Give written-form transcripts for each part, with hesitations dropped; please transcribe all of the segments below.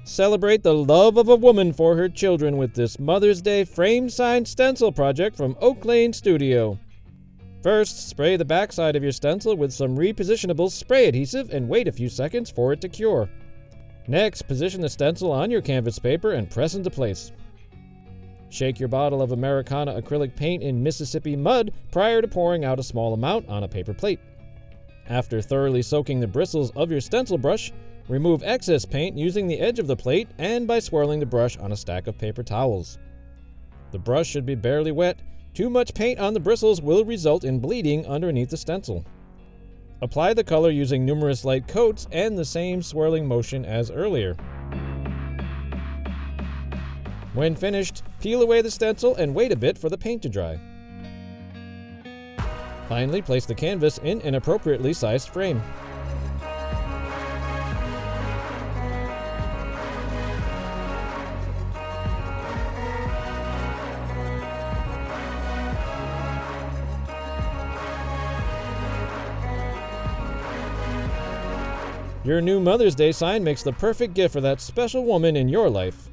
Celebrate the love of a woman for her children with this Mother's Day frame-signed stencil project from Oak Lane Studio. First, spray the backside of your stencil with some Repositionable Spray Adhesive and wait a few seconds for it to cure. Next, position the stencil on your canvas paper and press into place. Shake your bottle of Americana Acrylic Paint in Mississippi Mud prior to pouring out a small amount on a paper plate. After thoroughly soaking the bristles of your stencil brush, remove excess paint using the edge of the plate and by swirling the brush on a stack of paper towels. The brush should be barely wet. Too much paint on the bristles will result in bleeding underneath the stencil. Apply the color using numerous light coats and the same swirling motion as earlier. When finished, peel away the stencil and wait a bit for the paint to dry. Finally, place the canvas in an appropriately sized frame. Your new Mother's Day sign makes the perfect gift for that special woman in your life.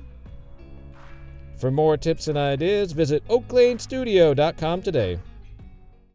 For more tips and ideas, visit oaklanestudio.com today.